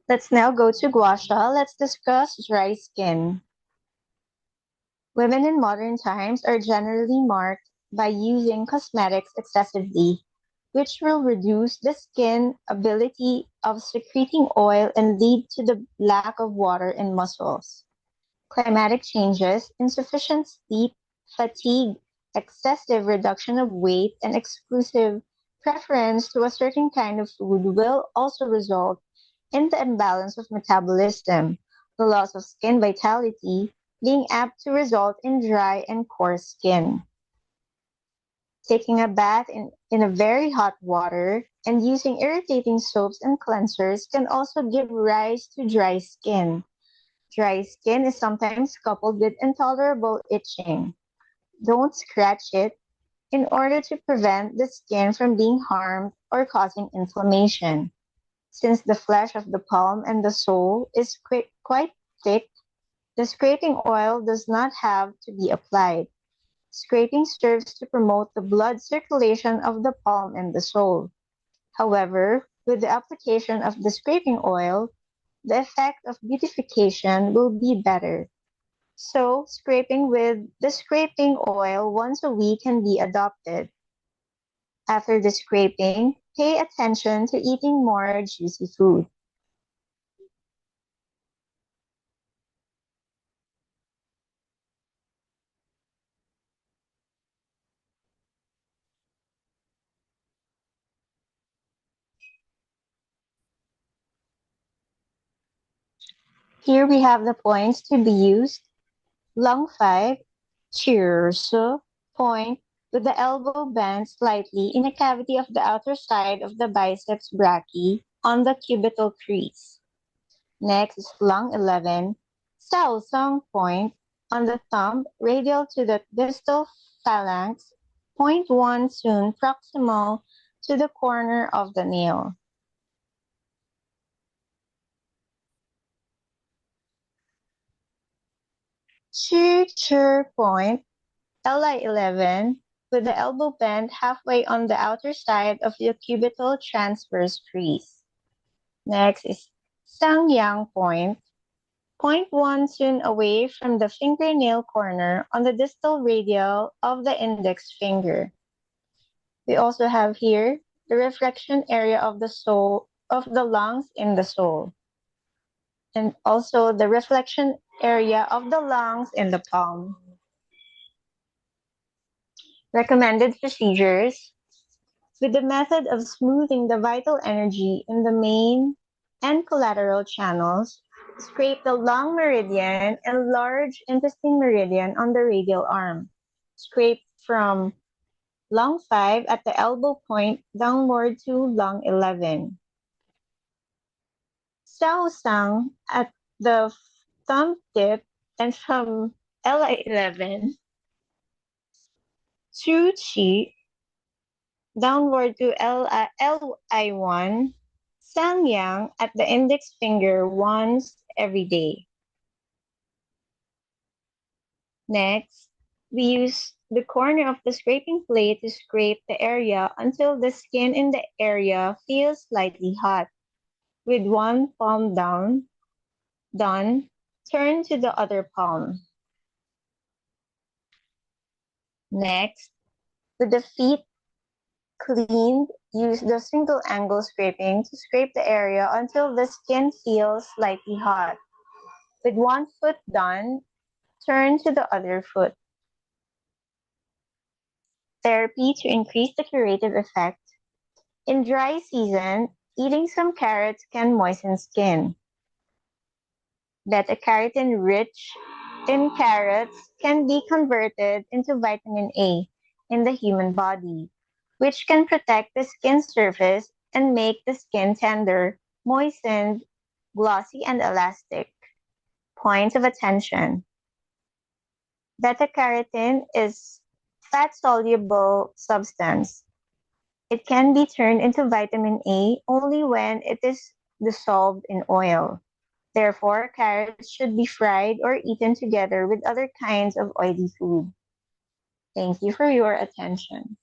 Let's now go to Gua Sha. Let's discuss dry skin. Women in modern times are generally marked by using cosmetics excessively, which will reduce the skin ability of secreting oil and lead to the lack of water in muscles. Climatic changes, insufficient sleep, fatigue, excessive reduction of weight, and exclusive preference to a certain kind of food will also result in the imbalance of metabolism, the loss of skin vitality, being apt to result in dry and coarse skin. Taking a bath in a very hot water and using irritating soaps and cleansers can also give rise to dry skin. Dry skin is sometimes coupled with intolerable itching. Don't scratch it in order to prevent the skin from being harmed or causing inflammation. Since the flesh of the palm and the sole is quite thick, the scraping oil does not have to be applied. Scraping serves to promote the blood circulation of the palm and the sole. However, with the application of the scraping oil, the effect of beautification will be better. So, scraping with the scraping oil once a week can be adopted. After the scraping, pay attention to eating more juicy food. Here we have the points to be used. Lung 5, cheers, point with the elbow bent slightly in a cavity of the outer side of the biceps brachii on the cubital crease. Next is lung 11, Sao Song point on the thumb radial to the distal phalanx, point 1 soon proximal to the corner of the nail. Chi point Li11 with the elbow bent halfway on the outer side of the cubital transverse crease. Next is Sangyang point, point 1 soon away from the fingernail corner on the distal radial of the index finger. We also have here the reflection area of the sole of the lungs in the sole, and also the reflection area of the lungs in the palm. Recommended procedures with the method of smoothing the vital energy in the main and collateral channels, scrape the lung meridian and large intestine meridian on the radial arm. Scrape from lung 5 at the elbow point downward to lung 11. Sao Sang at the thumb tip and from Li11 to Chi downward to Li1, Sangyang at the index finger once every day. Next, we use the corner of the scraping plate to scrape the area until the skin in the area feels slightly hot. With one palm down, done, turn to the other palm. Next, with the feet cleaned, use the single angle scraping to scrape the area until the skin feels slightly hot. With one foot done, turn to the other foot. Therapy to increase the curative effect. In dry season, eating some carrots can moisten skin. Beta-carotene rich in carrots can be converted into vitamin A in the human body, which can protect the skin surface and make the skin tender, moistened, glossy, and elastic. Points of attention. Beta-carotene is fat-soluble substance. It can be turned into vitamin A only when it is dissolved in oil. Therefore, carrots should be fried or eaten together with other kinds of oily food. Thank you for your attention.